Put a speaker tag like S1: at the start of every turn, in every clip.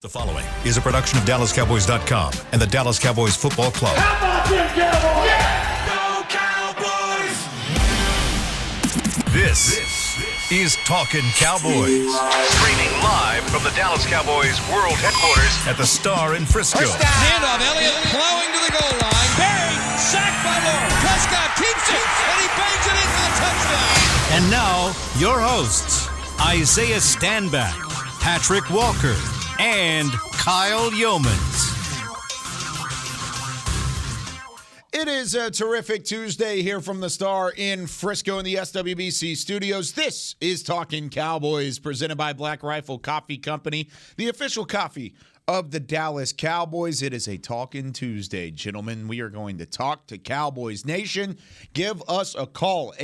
S1: The following is a production of DallasCowboys.com and the Dallas Cowboys Football Club.
S2: How about them Cowboys?
S1: Yeah! Go Cowboys! This is Talkin Cowboys. Streaming live from the Dallas Cowboys World Headquarters at the Star in Frisco.
S3: Handoff, Elliott plowing to the goal line. Barry, sacked by Lord. Prescott keeps it, and he bangs it in for the touchdown.
S4: And now, your hosts, Isaiah Stanback, Patrick Walker, and Kyle Yeomans.
S5: It is a terrific Tuesday here from the Star in Frisco in the SWBC studios. This is Talkin Cowboys, presented by Black Rifle Coffee Company, the official coffee of the Dallas Cowboys. It is a Talkin' Tuesday, gentlemen. We are going to talk to Cowboys Nation. Give us a call,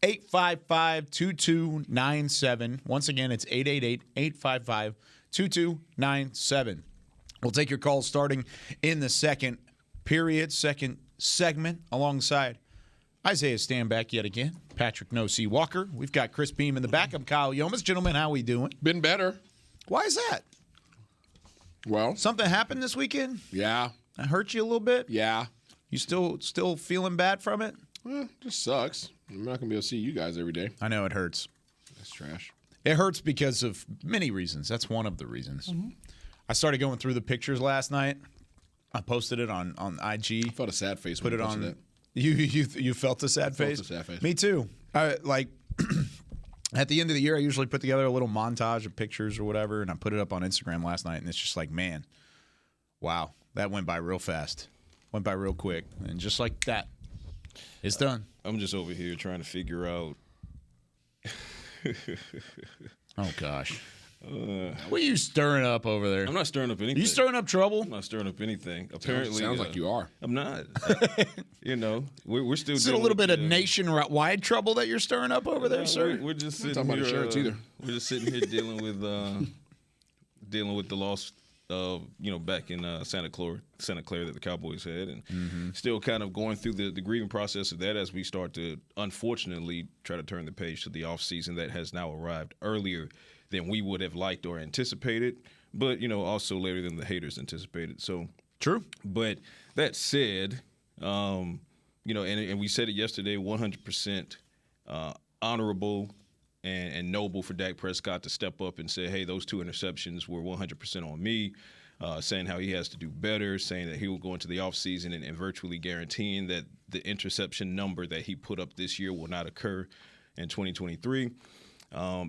S5: 888-855-2297. Once again, it's 888-855-2297. We'll take your calls starting in the second segment, alongside Isaiah Stanback yet again, Patrick No C. Walker. We've got Chris Beam in the back. I'm Kyle Yeomans. Gentlemen, how we doing?
S6: Been better.
S5: Why is that?
S6: Well,
S5: something happened this weekend?
S6: Yeah.
S5: That hurt you a little bit?
S6: Yeah.
S5: You still feeling bad from it?
S6: Well, it just sucks. I'm not going to be able to see you guys every day.
S5: I know it hurts.
S6: That's trash.
S5: It hurts because of many reasons. That's one of the reasons. Mm-hmm. I started going through the pictures last night. I posted it on IG.
S6: I felt a sad face.
S5: Put
S6: when
S5: it
S6: posted
S5: on.
S6: It.
S5: You felt a sad face?
S6: Felt a sad face.
S5: Me too. Like at the end of the year, I usually put together a little montage of pictures or whatever, and I put it up on Instagram last night, and it's just like, man, wow, that went by real fast. Went by real quick. And just like that, it's done.
S7: I'm just over here trying to figure out.
S5: Oh, gosh. What are you stirring up over there?
S7: I'm not stirring up anything.
S5: You stirring up trouble?
S7: I'm not stirring up anything. Apparently,
S6: sounds like you are.
S7: I'm not. We're still.
S5: Is it a little bit of nationwide trouble that you're stirring up over there, sir?
S7: We're just sitting
S6: talking about insurance either.
S7: We're just sitting here dealing with the loss of back in Santa Clara that the Cowboys had, and still kind of going through the grieving process of that as we start to unfortunately try to turn the page to the offseason that has now arrived earlier than we would have liked or anticipated, but also later than the haters anticipated. So
S5: true.
S7: But that said, and we said it yesterday, 100% honorable and noble for Dak Prescott to step up and say, hey, those two interceptions were 100% on me, saying how he has to do better, saying that he will go into the offseason and virtually guaranteeing that the interception number that he put up this year will not occur in 2023. I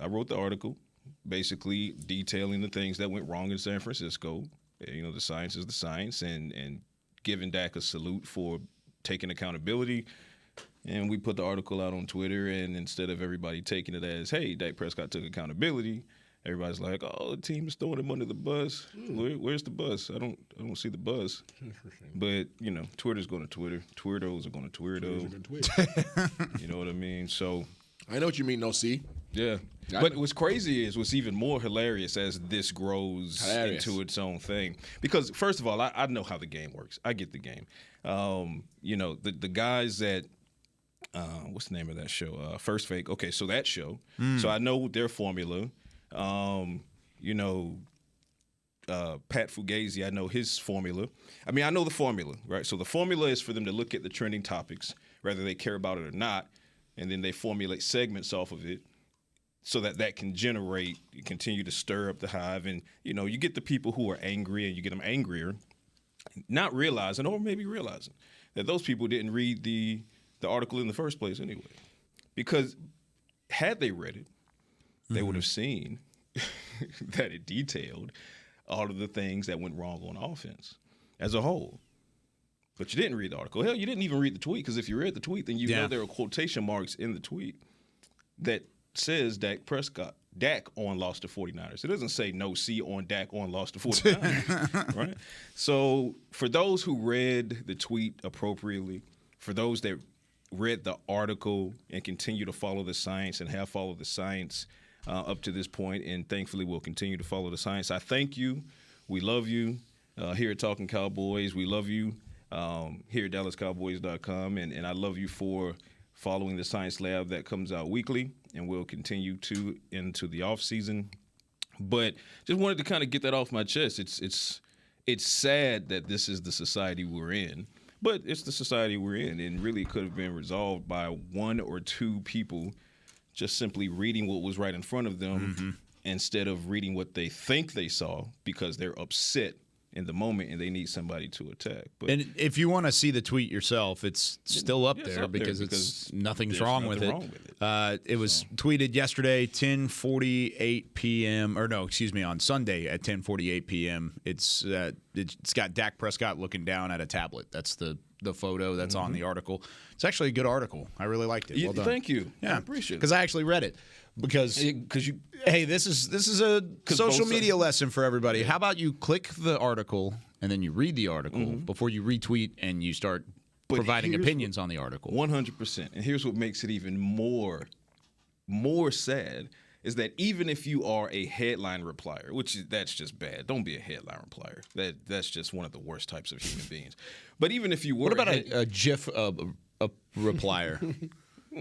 S7: wrote the article basically detailing the things that went wrong in San Francisco. The science is the science, and giving Dak a salute for taking accountability. And we put the article out on Twitter, and instead of everybody taking it as, hey, Dak Prescott took accountability, everybody's like, oh, the team is throwing him under the bus. Where's the bus? I don't see the bus. But, Twitter's going to Twitter. Twirdos are going to Twirdo. You know what I mean? So
S6: I know what you mean, no C.
S7: Yeah. But what's crazy is what's even more hilarious as this grows into its own thing. Because, first of all, I know how the game works. I get the game. The guys that what's the name of that show? First Fake. Okay, so that show. So I know their formula. Pat Fugazi, I know his formula. I mean, I know the formula, right? So the formula is for them to look at the trending topics, whether they care about it or not, and then they formulate segments off of it so that can continue to stir up the hive. And, you get the people who are angry, and you get them angrier, not realizing, or maybe realizing, that those people didn't read the article in the first place anyway. Because had they read it, they would have seen that it detailed all of the things that went wrong on offense as a whole. But you didn't read the article. Hell, you didn't even read the tweet, because if you read the tweet, then you know there are quotation marks in the tweet that says Dak on loss to 49ers. It doesn't say no C on Dak on loss to 49ers, right? So for those who read the tweet appropriately, for those that read the article and continue to follow the science and have followed the science up to this point, and thankfully will continue to follow the science, I thank you. We love you here at Talkin Cowboys. We love you here at DallasCowboys.com, and I love you for following the science lab that comes out weekly, and we'll continue to into the offseason. But just wanted to kind of get that off my chest. It's sad that this is the society we're in, but it's the society we're in, and really could have been resolved by one or two people just simply reading what was right in front of them instead of reading what they think they saw because they're upset in the moment and they need somebody to attack. But
S5: And if you want to see the tweet yourself, it's still up there because nothing's wrong with it. It was tweeted yesterday, 10:48 p.m. or no, excuse me, on Sunday at 10:48 p.m. It's got Dak Prescott looking down at a tablet. That's the photo that's on the article. It's actually a good article. I really liked it. Well done.
S7: Thank you.
S5: Yeah,
S7: I appreciate it.
S5: Because I actually read it. Because
S7: you,
S5: hey, this is a social media lesson for everybody. Yeah. How about you click the article and then you read the article before you retweet and you start providing opinions on the article?
S7: 100%. And here's what makes it even more sad is that even if you are a headline replier, that's just bad. Don't be a headline replier. That's just one of the worst types of human beings. But even if you were,
S5: what about a GIF a replier?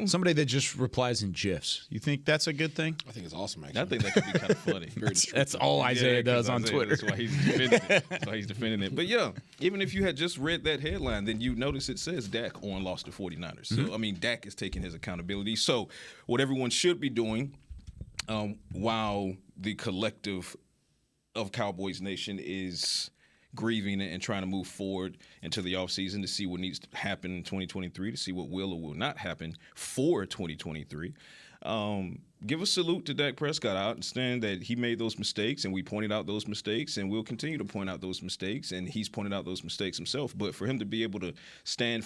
S5: Somebody that just replies in GIFs. You think that's a good thing?
S6: I think it's awesome, actually.
S7: I think that could be kind of funny.
S5: That's all Isaiah does on Twitter.
S7: That's why he's defending it. That's why he's defending it. But yeah, even if you had just read that headline, then you notice it says Dak on lost to 49ers. So, I mean, Dak is taking his accountability. So what everyone should be doing while the collective of Cowboys Nation is grieving and trying to move forward into the offseason to see what needs to happen in 2023, to see what will or will not happen for 2023. Give a salute to Dak Prescott. I understand that he made those mistakes, and we pointed out those mistakes, and we'll continue to point out those mistakes, and he's pointed out those mistakes himself. But for him to be able to stand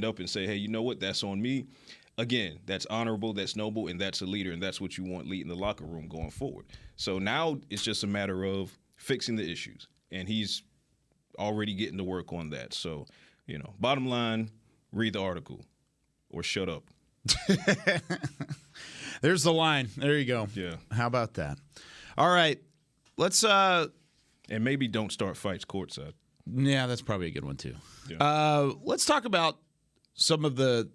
S7: up and say, hey, you know what, that's on me, again, that's honorable, that's noble, and that's a leader, and that's what you want leading the locker room going forward. So now it's just a matter of fixing the issues. And he's already getting to work on that. So, bottom line, read the article or shut up.
S5: There's the line. There you go.
S7: Yeah.
S5: How about that? All right. Let's
S7: and maybe don't start fights courtside.
S5: Yeah, that's probably a good one too.
S7: Yeah.
S5: Let's talk about some of the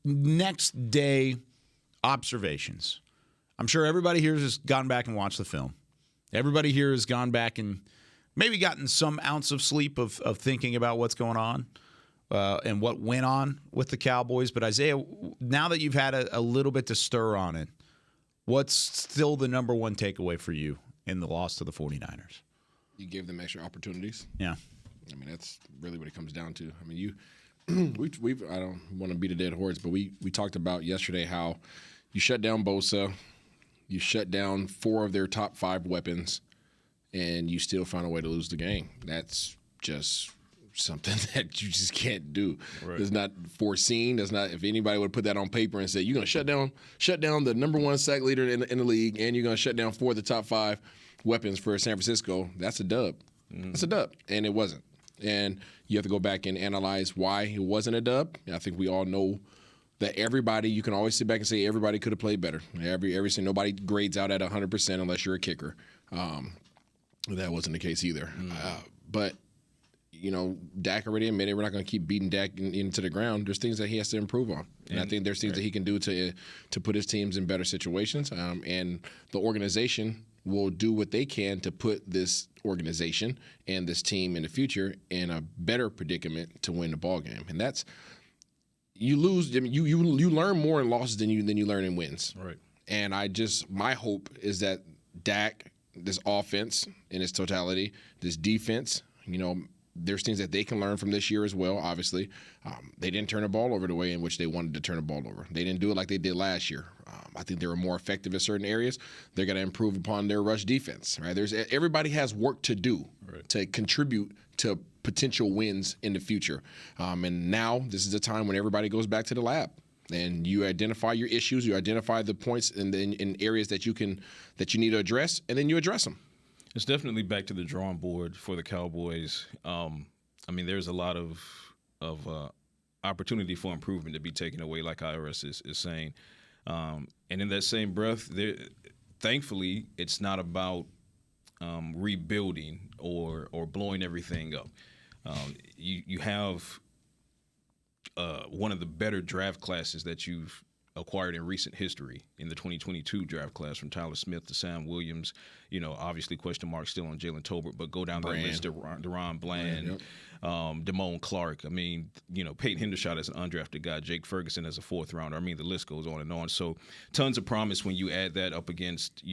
S5: next day observations. I'm sure everybody here has gone back and watched the film. Everybody here has gone back and maybe gotten some ounce of sleep of thinking about what's going on and what went on with the Cowboys. But Isaiah, now that you've had a little bit to stir on it, what's still the number one takeaway for you in the loss to the 49ers?
S6: You gave them extra opportunities.
S5: Yeah.
S6: I mean, that's really what it comes down to. I mean, we've I don't want to beat a dead horse, but we talked about yesterday how you shut down Bosa. You shut down 4 of their top 5 weapons, and you still find a way to lose the game. That's just something that you just can't do.
S7: Right.
S6: It's not foreseen. That's not. If anybody would put that on paper and say you're going to shut down the number 1 sack leader in the league, and you're going to shut down 4 of the top 5 weapons for San Francisco, that's a dub. That's a dub, and it wasn't. And you have to go back and analyze why it wasn't a dub. I think we all know that everybody, you can always sit back and say everybody could have played better. Nobody grades out at 100% unless you're a kicker. That wasn't the case either. But Dak already admitted we're not going to keep beating Dak into the ground. There's things that he has to improve on, and I think there's things that he can do to put his teams in better situations. And the organization will do what they can to put this organization and this team in the future in a better predicament to win the ball game. And that's. You lose. I mean, you learn more in losses than you learn in wins.
S7: Right.
S6: And my hope is that Dak, this offense in its totality, this defense, there's things that they can learn from this year as well. Obviously, they didn't turn the ball over the way in which they wanted to turn the ball over. They didn't do it like they did last year. I think they were more effective in certain areas. They're going to improve upon their rush defense. Right. Everybody has work to do to contribute to potential wins in the future. And now this is the time when everybody goes back to the lab and you identify your issues, you identify the points in areas that you need to address, and then you address them.
S7: It's definitely back to the drawing board for the Cowboys. I mean, there's a lot of opportunity for improvement to be taken away, like IRS is saying. And in that same breath, thankfully, it's not about rebuilding or blowing everything up. You have one of the better draft classes that you've acquired in recent history in the 2022 draft class, from Tyler Smith to Sam Williams. Obviously question mark still on Jalen Tolbert, but go down that list: DeRon Bland, Damone Clark. I mean, Peyton Hendershot as an undrafted guy, Jake Ferguson as a 4th rounder. I mean, the list goes on and on. So tons of promise when you add that up against,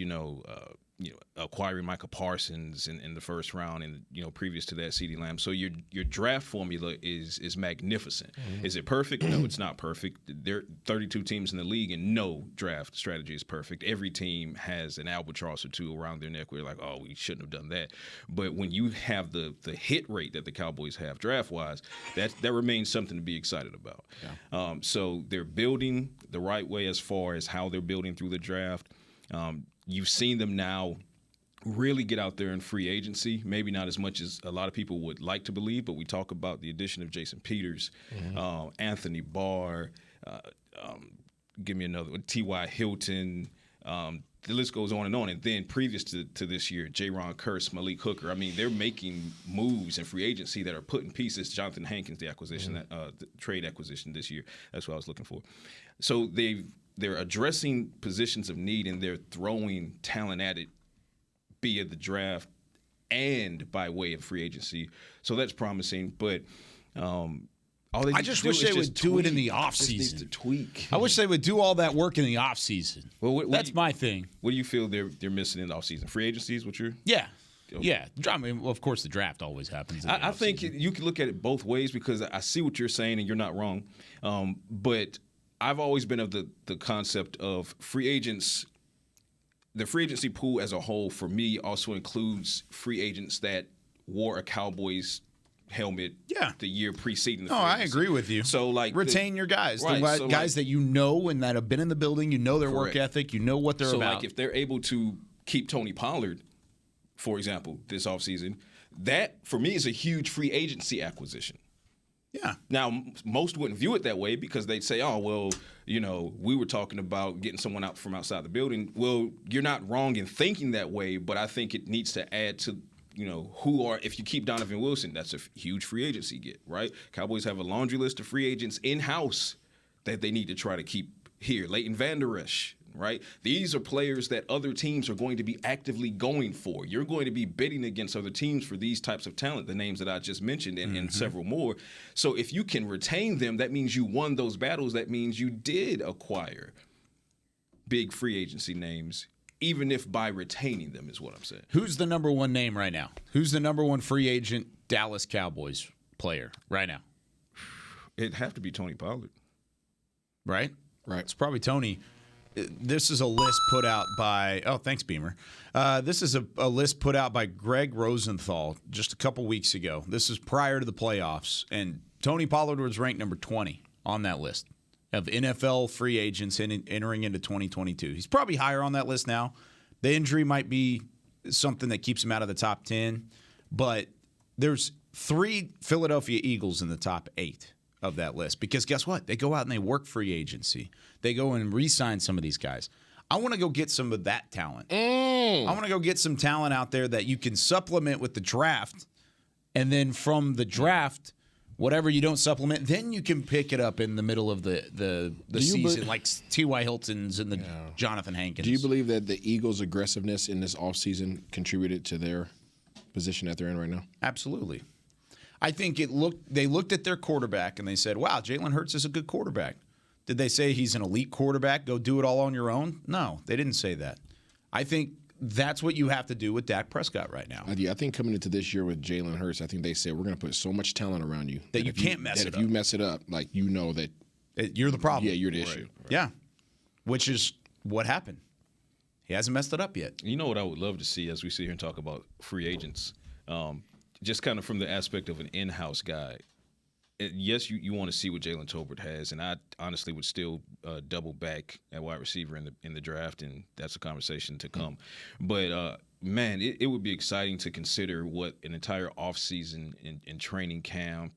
S7: acquiring Micah Parsons in the 1st round, and previous to that, CeeDee Lamb. So your draft formula is magnificent. Mm-hmm. Is it perfect? No, it's not perfect. There are 32 teams in the league, and no draft strategy is perfect. Every team has an albatross or two around their neck where you're like, oh, we shouldn't have done that. But when you have the hit rate that the Cowboys have draft wise, that remains something to be excited about. Yeah. So they're building the right way as far as how they're building through the draft. You've seen them now really get out there in free agency, maybe not as much as a lot of people would like to believe, but we talk about the addition of Jason Peters, Anthony Barr, give me another one, T.Y. Hilton, the list goes on. And then previous to this year, Jaron Kearse, Malik Hooker. I mean, they're making moves in free agency that are putting pieces. Jonathan Hankins, the acquisition, the trade acquisition this year. That's what I was looking for. So they're addressing positions of need, and they're throwing talent at it via the draft and by way of free agency. So that's promising. But
S5: I just wish they would do it in the offseason.
S6: To tweak.
S5: I wish they would do all that work in the offseason.
S7: Well,
S5: that's my thing.
S7: What do you feel they're missing in the offseason? Free agency is what you're...
S5: Yeah. Yeah. I mean, of course, the draft always happens.
S7: I think you can look at it both ways, because I see what you're saying, and you're not wrong. But I've always been of the concept of free agents. The free agency pool as a whole, for me, also includes free agents that wore a Cowboys helmet the year preceding the free agency.
S5: I agree with you.
S7: So,
S5: retain your guys.
S7: Right,
S5: the guys that you know and that have been in the building, their work ethic, what they're about.
S7: So, if they're able to keep Tony Pollard, for example, this offseason, that, for me, is a huge free agency acquisition.
S5: Yeah.
S7: Now, most wouldn't view it that way, because they'd say, oh, well, we were talking about getting someone out from outside the building. Well, you're not wrong in thinking that way, but I think it needs to add to, if you keep Donovan Wilson, that's a huge free agency get, right? Cowboys have a laundry list of free agents in-house that they need to try to keep here. Leighton Vander Esch, right? These are players that other teams are going to be actively going for. You're going to be bidding against other teams for these types of talent, the names that I just mentioned, and several more. So if you can retain them, that means you won those battles. That means you did acquire big free agency names, even if by retaining them, is what I'm saying.
S5: Who's the number one name right now? Who's the number one free agent Dallas Cowboys player right now?
S7: It'd have to be Tony Pollard.
S5: Right?
S6: Right.
S5: It's probably Tony. This is a list put out by thanks, Beamer. This is a list put out by Greg Rosenthal just a couple weeks ago. This is prior to the playoffs, and Tony Pollard was ranked number 20 on that list of NFL free agents entering into 2022. He's probably higher on that list now. The injury might be something that keeps him out of the top 10, but there's 3 Philadelphia Eagles in the top 8 of that list, because guess what? They go out and they work free agency. They go and re-sign some of these guys. I want to go get some of that talent. I want to go get some talent out there that you can supplement with the draft, and then from the draft, whatever you don't supplement, then you can pick it up in the middle of the season, like T.Y. Hilton's and the Jonathan Hankins.
S6: Do you believe that the Eagles' aggressiveness in this offseason contributed to their position that they're in right now?
S5: Absolutely. I think they looked at their quarterback and they said, wow, Jalen Hurts is a good quarterback. Did they say he's an elite quarterback? Go do it all on your own? No, they didn't say that. I think that's what you have to do with Dak Prescott right now.
S6: I think coming into this year with Jalen Hurts, I think they said we're going to put so much talent around you
S5: that you can't mess it up.
S6: If you mess it up, that
S5: you're the problem.
S6: Yeah, you're the issue.
S5: Right. Yeah, which is what happened. He hasn't messed it up yet.
S7: You know what I would love to see as we sit here and talk about free agents, just kind of from the aspect of an in-house guy. Yes, you want to see what Jalen Tolbert has, and I honestly would still double back at wide receiver in the draft, and that's a conversation to come. But, man, it would be exciting to consider what an entire offseason in training camp,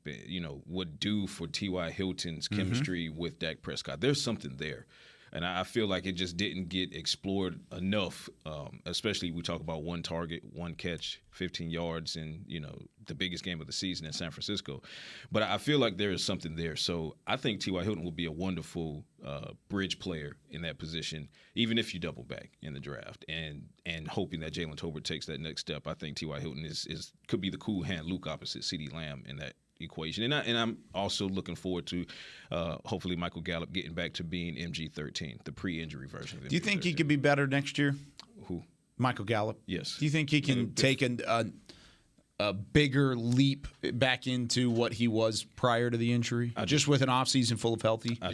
S7: would do for T.Y. Hilton's chemistry with Dak Prescott. There's something there. And I feel like it just didn't get explored enough, especially we talk about one target, one catch, 15 yards in, the biggest game of the season in San Francisco. But I feel like there is something there. So I think T.Y. Hilton will be a wonderful bridge player in that position, even if you double back in the draft. And hoping that Jalen Tolbert takes that next step, I think T.Y. Hilton could be the cool hand Luke opposite CeeDee Lamb in that equation. And I'm also looking forward to hopefully Michael Gallup getting back to being MG13, the pre-injury version of MG13.
S5: Do you think he could be better next year?
S7: Who?
S5: Michael Gallup?
S7: Yes.
S5: Do you think he can take a bigger leap back into what he was prior to the injury? Just with an offseason full of healthy?
S7: I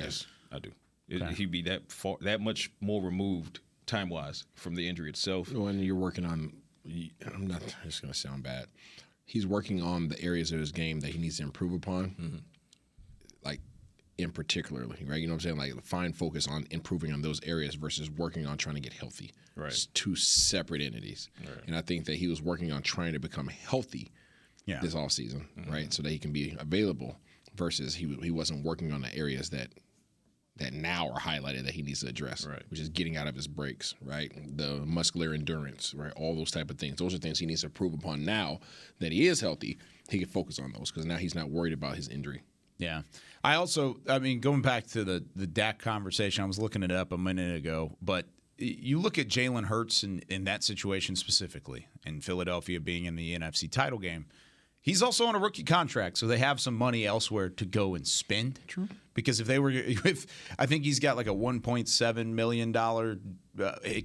S7: do. Okay. He'd be that much more removed time-wise from the injury itself.
S6: When you're working on, I'm not just going to sound bad. He's working on the areas of his game that he needs to improve upon, like in particularly, right? You know what I'm saying? Like find focus on improving on those areas versus working on trying to get healthy.
S7: Right.
S6: It's two separate entities.
S7: Right.
S6: And I think that he was working on trying to become healthy this offseason, right? So that he can be available versus he wasn't working on the areas that now are highlighted that he needs to address,
S7: right,
S6: which is getting out of his breaks, right? The muscular endurance, right? All those type of things. Those are things he needs to improve upon now that he is healthy. He can focus on those because now he's not worried about his injury.
S5: Yeah. Going back to the Dak conversation, I was looking it up a minute ago, but you look at Jalen Hurts in that situation specifically, in Philadelphia being in the NFC title game. He's also on a rookie contract, so they have some money elsewhere to go and spend. True. Because if I think he's got like a $1.7 million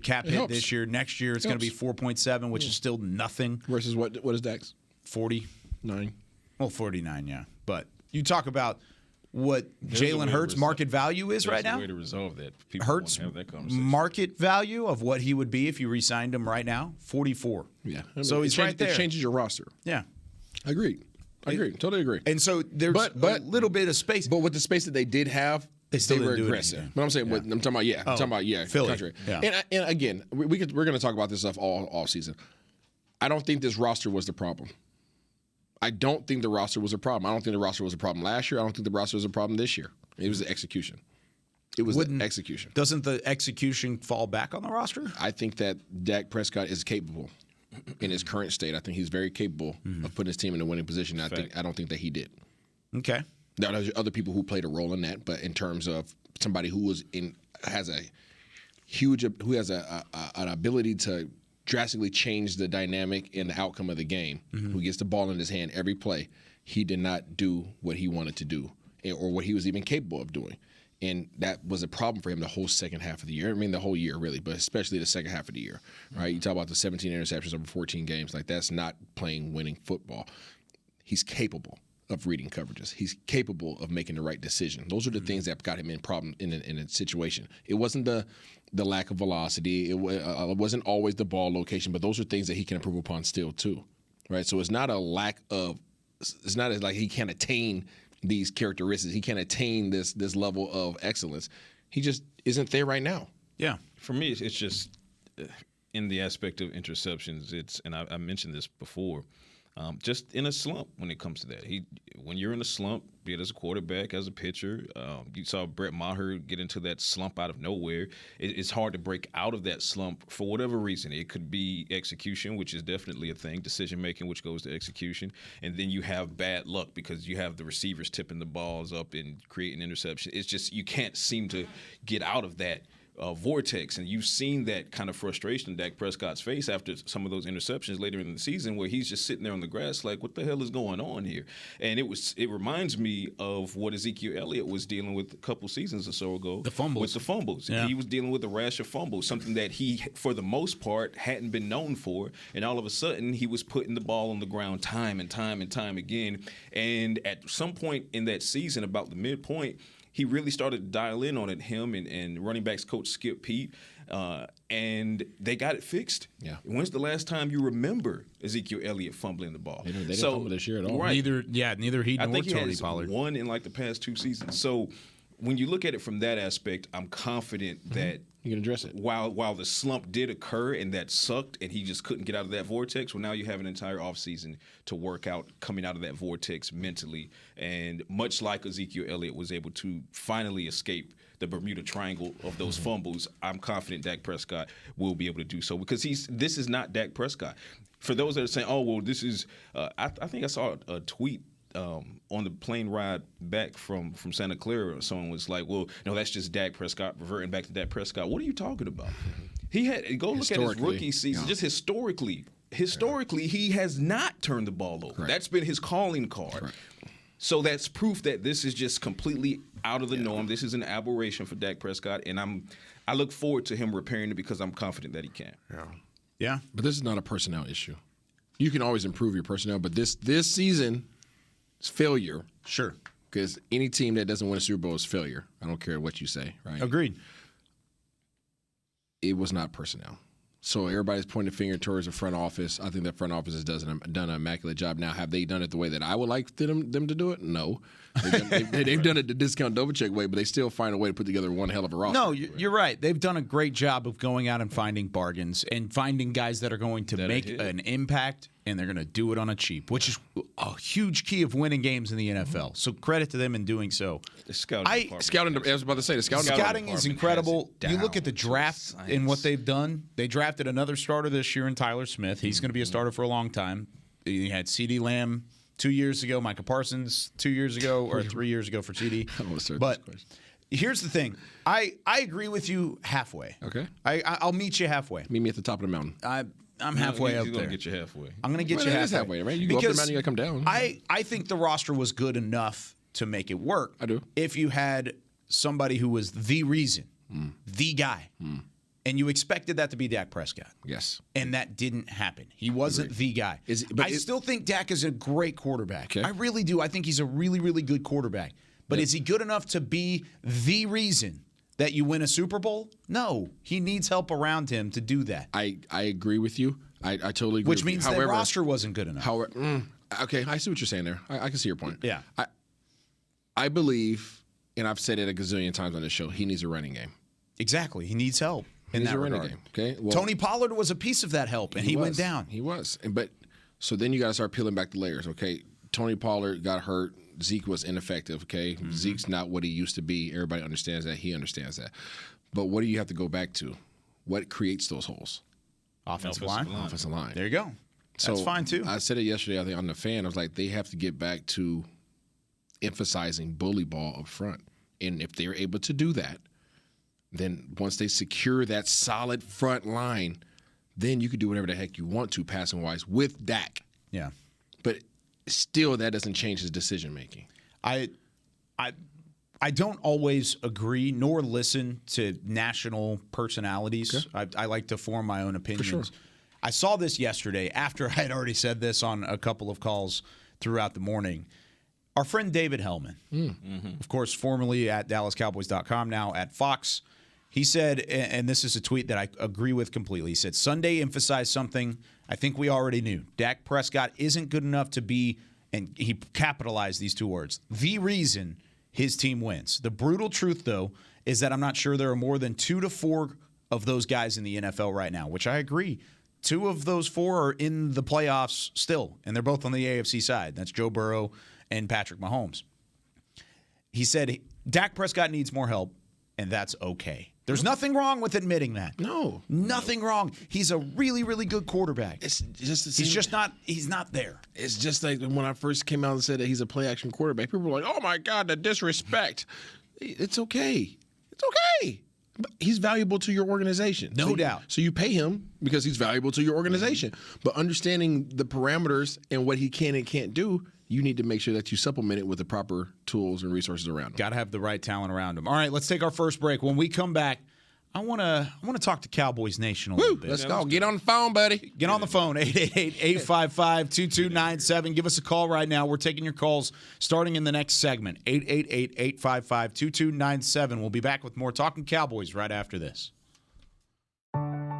S5: cap hit this year. Next year it's going to be 4.7, which is still nothing.
S6: Versus what is Dak's?
S5: 49. Well, 49, yeah. But you talk about what Jalen Hurts' market value is right now.
S7: There's a way to resolve that. People
S5: Hurts'
S7: won't have that conversation.
S5: market value of what he would be if you re-signed him right now, 44.
S6: Yeah.
S5: So he's right there.
S6: It changes your roster.
S5: Yeah.
S6: Agreed. Totally agree.
S5: And so there's a little bit of space.
S6: But with the space that they did have, they were aggressive. But I'm saying, I'm talking about,
S5: Philly.
S6: Country.
S5: Yeah.
S6: And again, we're going to talk about this stuff all season. I don't think this roster was the problem. I don't think the roster was a problem. I don't think the roster was a problem last year. I don't think the roster was a problem this year. It was the execution. It was the execution.
S5: Doesn't the execution fall back on the roster?
S6: I think that Dak Prescott is capable in his current state. I think he's very capable of putting his team in a winning position. I don't think that he did.
S5: Okay.
S6: Now, there's other people who played a role in that, but in terms of somebody who has an ability to drastically change the dynamic and the outcome of the game, who gets the ball in his hand every play, he did not do what he wanted to do or what he was even capable of doing. And that was a problem for him the whole second half of the year. I mean, the whole year, really, but especially the second half of the year, right? You talk about the 17 interceptions over 14 games. Like, that's not playing winning football. He's capable of reading coverages. He's capable of making the right decision. Those are the things that got him in a situation. It wasn't the lack of velocity. It wasn't always the ball location, but those are things that he can improve upon still, too, right? So it's not a lack of – it's not like he can't attain – these characteristics. He can't attain this level of excellence. He just isn't there right now.
S5: Yeah.
S7: For me, it's just in the aspect of interceptions. And I mentioned this before. Just in a slump when it comes to that. When you're in a slump, be it as a quarterback, as a pitcher, you saw Brett Maher get into that slump out of nowhere. It's hard to break out of that slump for whatever reason. It could be execution, which is definitely a thing, decision-making, which goes to execution, and then you have bad luck because you have the receivers tipping the balls up and creating interception. It's just you can't seem to get out of that vortex, and you've seen that kind of frustration in Dak Prescott's face after some of those interceptions later in the season, where he's just sitting there on the grass like, what the hell is going on here? And it reminds me of what Ezekiel Elliott was dealing with a couple seasons or so ago.
S5: The fumbles.
S7: With the fumbles.
S5: Yeah.
S7: He was dealing with a rash of fumbles, something that he, for the most part, hadn't been known for. And all of a sudden, he was putting the ball on the ground time and time and time again. And at some point in that season, about the midpoint, he really started to dial in on it, him and running backs coach Skip Pete, and they got it fixed.
S6: Yeah.
S7: When's the last time you remember Ezekiel Elliott fumbling the ball?
S6: They didn't fumble this year at all.
S7: Right.
S5: Neither he nor
S7: I think
S5: Tony
S7: he
S5: Pollard.
S7: one in like the past 2 seasons. So when you look at it from that aspect, I'm confident that
S6: you can address it.
S7: While the slump did occur and that sucked and he just couldn't get out of that vortex, well, now you have an entire offseason to work out coming out of that vortex mentally. And much like Ezekiel Elliott was able to finally escape the Bermuda Triangle of those fumbles, I'm confident Dak Prescott will be able to do so because this is not Dak Prescott. For those that are saying, oh, well, this is I think I saw a tweet on the plane ride back from Santa Clara. Someone was like, well, no, that's just Dak Prescott reverting back to Dak Prescott. What are you talking about? He had go look at his rookie season. Just historically, he has not turned the ball over. Correct. That's been his calling card. Correct. So that's proof that this is just completely out of the norm. This is an aberration for Dak Prescott, and I look forward to him repairing it because I'm confident that he can.
S5: Yeah.
S6: But this is not a personnel issue. You can always improve your personnel, but this season is failure.
S5: Sure.
S6: Because any team that doesn't win a Super Bowl is failure. I don't care what you say, right?
S5: Agreed.
S6: It was not personnel. So everybody's pointing the finger towards the front office. I think the front office has done an immaculate job. Now, have they done it the way that I would like them to do it? No. They've done it the discount double check way, but they still find a way to put together one hell of a roster.
S5: No, you're right. They've done a great job of going out and finding bargains and finding guys that are going to make an impact, and they're going to do it on a cheap, which is a huge key of winning games in the NFL. So credit to them in doing so.
S6: The scouting I was about to say, the
S5: scouting is incredible. You look at the draft and what they've done. They drafted another starter this year in Tyler Smith. He's going to be a starter for a long time. You had CeeDee Lamb 2 years ago, Micah Parsons 2 years ago, or 3 years ago for CeeDee. But here's the thing. I agree with you halfway.
S6: Okay.
S5: I'll meet you halfway.
S6: Meet me at the top of the mountain.
S5: I'm halfway up there.
S7: He's going to get you halfway.
S5: I'm going to get you halfway.
S6: Right? You go up the mountain, you got to come down.
S5: I think the roster was good enough to make it work.
S6: I do.
S5: If you had somebody who was the reason, the guy, and you expected that to be Dak Prescott.
S6: Yes.
S5: And that didn't happen. He wasn't the guy. I still think Dak is a great quarterback.
S6: Okay.
S5: I really do. I think he's a really, really good quarterback. But is he good enough to be the reason that you win a Super Bowl? No. He needs help around him to do that.
S6: I agree with you. I totally agree
S5: Which means the roster wasn't good enough.
S6: Okay, I see what you're saying there. I can see your point.
S5: Yeah.
S6: I believe, and I've said it a gazillion times on this show, he needs a running game.
S5: Exactly. He needs help.
S6: In that running game. Okay. Well,
S5: Tony Pollard was a piece of that help, and he went down.
S6: He was. But so then you got to start peeling back the layers. Okay. Tony Pollard got hurt. Zeke was ineffective. Okay. Zeke's not what he used to be. Everybody understands that. He understands that. But what do you have to go back to? What creates those holes?
S5: Offensive line.
S6: Offensive line.
S5: There you go. That's fine too.
S6: I said it yesterday. I think on the fan. I was like, they have to get back to emphasizing bully ball up front, and if they're able to do that, then once they secure that solid front line, then you can do whatever the heck you want to passing-wise with Dak.
S5: Yeah.
S6: But still, that doesn't change his decision-making.
S5: I don't always agree nor listen to national personalities. Okay. I like to form my own opinions.
S6: For sure.
S5: I saw this yesterday after I had already said this on a couple of calls throughout the morning. Our friend David Hellman, of course, formerly at DallasCowboys.com, now at Fox, he said, and this is a tweet that I agree with completely, he said, Sunday emphasized something I think we already knew. Dak Prescott isn't good enough to be, and he capitalized these two words, the reason his team wins. The brutal truth, though, is that I'm not sure there are more than 2 to 4 of those guys in the NFL right now, which I agree. 2 of those 4 are in the playoffs still, and they're both on the AFC side. That's Joe Burrow and Patrick Mahomes. He said Dak Prescott needs more help, and that's okay. There's nothing wrong with admitting that.
S6: No.
S5: Nothing wrong. He's a really, really good quarterback.
S6: It's just
S5: he's not there.
S6: It's just like when I first came out and said that he's a play-action quarterback, people were like, oh, my God, the disrespect. It's okay. It's okay. But he's valuable to your organization.
S5: No doubt.
S6: So you pay him because he's valuable to your organization. But understanding the parameters and what he can and can't do, you need to make sure that you supplement it with the proper tools and resources around him.
S5: Got to have the right talent around him. All right, let's take our first break. When we come back, I want to talk to Cowboys Nation a little bit.
S6: Let's go. Get on the phone, buddy.
S5: Get on the phone, 888-855-2297. Give us a call right now. We're taking your calls starting in the next segment, 888-855-2297. We'll be back with more Talkin Cowboys right after this.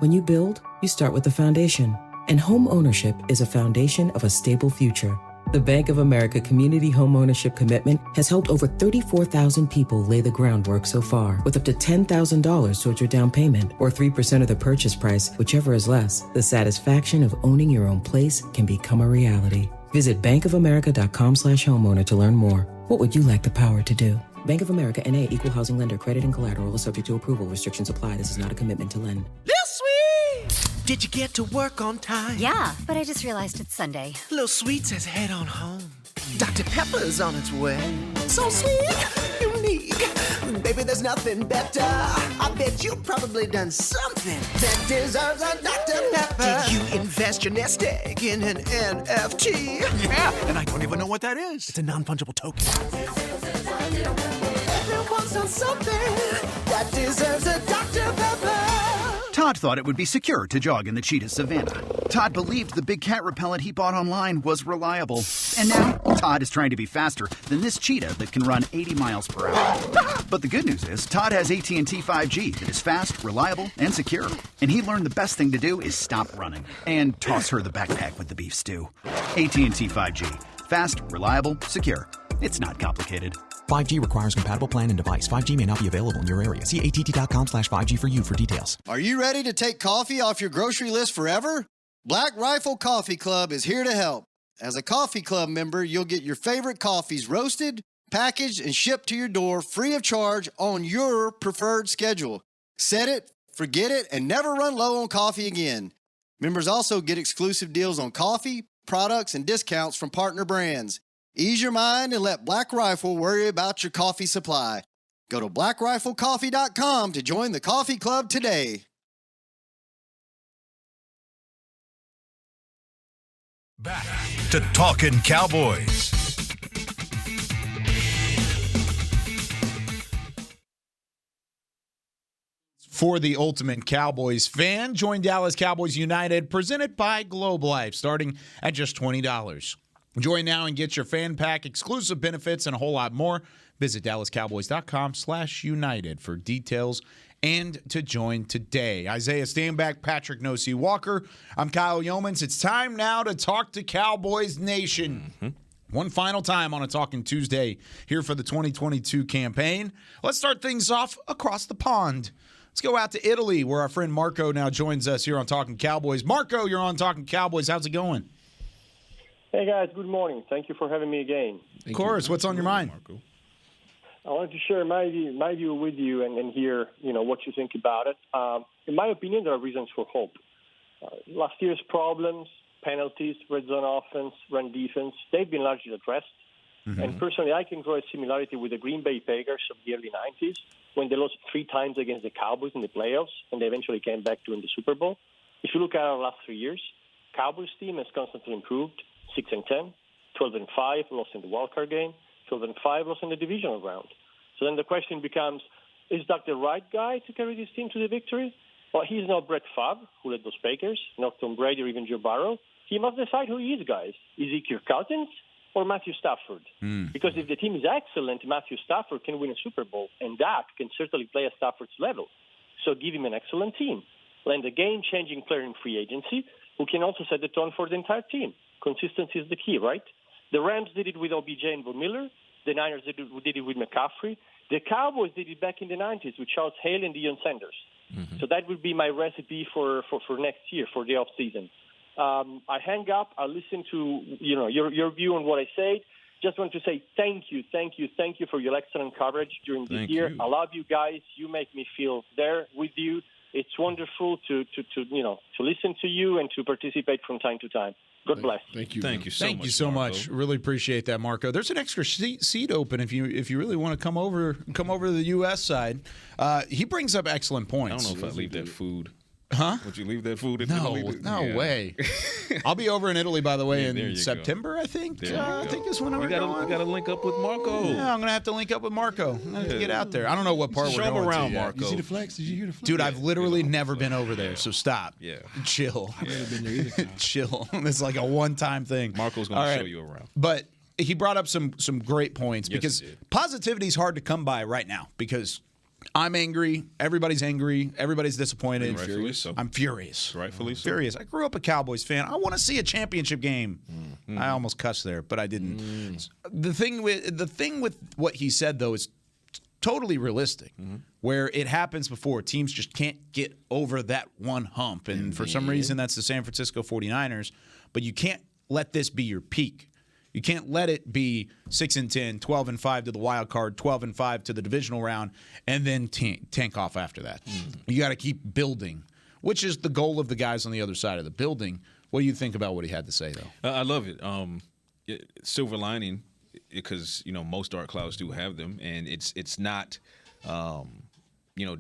S2: When you build, you start with the foundation. And home ownership is a foundation of a stable future. The Bank of America Community Home Ownership Commitment has helped over 34,000 people lay the groundwork so far, with up to $10,000 towards your down payment or 3% of the purchase price, whichever is less. The satisfaction of owning your own place can become a reality. Visit bankofamerica.com/homeowner to learn more. What would you like the power to do? Bank of America N.A. Equal Housing Lender. Credit and collateral is subject to approval. Restrictions apply. This is not a commitment to lend.
S8: Lil Sweet! Did you get to work on time?
S9: Yeah, but I just realized it's Sunday.
S8: Lil Sweet says head on home. Dr. Pepper's on its way. So sweet, unique. Baby, there's nothing better. I bet you've probably done something that deserves a Dr. Pepper. Did you invest your nest egg in an NFT?
S10: Yeah, and I don't even know what that is. It's a non-fungible token.
S8: Everyone's done something that deserves a Dr. Pepper.
S11: Todd thought it would be secure to jog in the cheetah savanna. Todd believed the big cat repellent he bought online was reliable. And now, Todd is trying to be faster than this cheetah that can run 80 miles per hour. But the good news is, Todd has AT&T 5G that is fast, reliable, and secure. And he learned the best thing to do is stop running and toss her the backpack with the beef stew. AT&T 5G. Fast, reliable, secure. It's not complicated.
S12: 5G requires compatible plan and device. 5G may not be available in your area. See att.com/5G for you for details.
S13: Are you ready to take coffee off your grocery list forever? Black Rifle Coffee Club is here to help. As a coffee club member, you'll get your favorite coffees roasted, packaged, and shipped to your door free of charge on your preferred schedule. Set it, forget it, and never run low on coffee again. Members also get exclusive deals on coffee, products, and discounts from partner brands. Ease your mind and let Black Rifle worry about your coffee supply. Go to blackriflecoffee.com to join the coffee club today.
S1: Back to Talkin Cowboys.
S5: For the ultimate Cowboys fan, join Dallas Cowboys United, presented by Globe Life, starting at just $20. Join now and get your fan pack, exclusive benefits, and a whole lot more. Visit DallasCowboys.com/United for details and to join today. Isaiah Stanback, Patrik "No-See" Walker. I'm Kyle Yeomans. It's time now to talk to Cowboys Nation. One final time on a Talkin' Tuesday here for the 2022 campaign. Let's start things off across the pond. Let's go out to Italy, where our friend Marco now joins us here on Talkin' Cowboys. Marco, you're on Talkin' Cowboys. How's it going?
S14: Hey, guys. Good morning. Thank you for having me again.
S5: Of course. What's on your mind?
S14: Marco? I wanted to share my view with you and hear, what you think about it. In my opinion, there are reasons for hope. Last year's problems, penalties, red zone offense, run defense, they've been largely addressed. Mm-hmm. And personally, I can draw a similarity with the Green Bay Packers of the early 90s when they lost 3 times against the Cowboys in the playoffs and they eventually came back to win the Super Bowl. If you look at our last 3 years, Cowboys team has constantly improved. 6-10, 12-5, lost in the wildcard game, 12-5, lost in the divisional round. So then the question becomes, is Doug the right guy to carry this team to the victory? Well, he's not Brett Favre, who led those Packers, not Tom Brady or even Joe Burrow. He must decide who he is, guys. Is he Kirk Cousins or Matthew Stafford? Because if the team is excellent, Matthew Stafford can win a Super Bowl, and Dak can certainly play at Stafford's level. So give him an excellent team. Land a game-changing player in free agency who can also set the tone for the entire team. Consistency is the key, right? The Rams did it with OBJ and Von Miller. The Niners did it with McCaffrey. The Cowboys did it back in the 90s with Charles Haley and Deion Sanders. Mm-hmm. So that would be my recipe for next year, for the offseason. I hang up. I listen to your view on what I said. Just want to say thank you for your excellent coverage during this year. I love you guys. You make me feel there with you. It's wonderful to listen to you and to participate from time to time. God bless.
S7: Thank you.
S5: Thank you so much. Really appreciate that, Marco. There's an extra seat open if you really want to come over to the U.S. side. He brings up excellent points.
S7: I don't know if I leave that food.
S5: Huh?
S7: Would you leave that food in
S5: Italy? No way. I'll be over in Italy, by the way, in September, I think. I think is when we're going.
S7: We got to link up with Marco.
S5: Yeah, I'm going to have to link up with Marco. I'm going to have to get out there. I don't know what part we're going
S7: around,
S5: to
S7: Marco.
S5: You
S10: see the flex? Did you hear the flex?
S5: Dude, I've literally never been over there, so stop.
S7: Yeah.
S5: Chill.
S10: I haven't been there either.
S5: Chill. It's like a one-time thing.
S7: Marco's going to show you around.
S5: But he brought up some great points because positivity is hard to come by right now because I'm angry. Everybody's angry. Everybody's disappointed. I'm furious.
S7: Rightfully so.
S5: Furious. I grew up a Cowboys fan. I want to see a championship game. I almost cussed there, but I didn't. The thing with what he said though is totally realistic. Where it happens before, teams just can't get over that one hump, and for some reason that's the San Francisco 49ers. But you can't let this be your peak. You can't let it be 6-10, 12-5 to the wild card, 12-5 to the divisional round, and then tank off after that. You got to keep building, which is the goal of the guys on the other side of the building. What do you think about what he had to say, though?
S7: I love it. Silver lining, because most dark clouds do have them, and it's not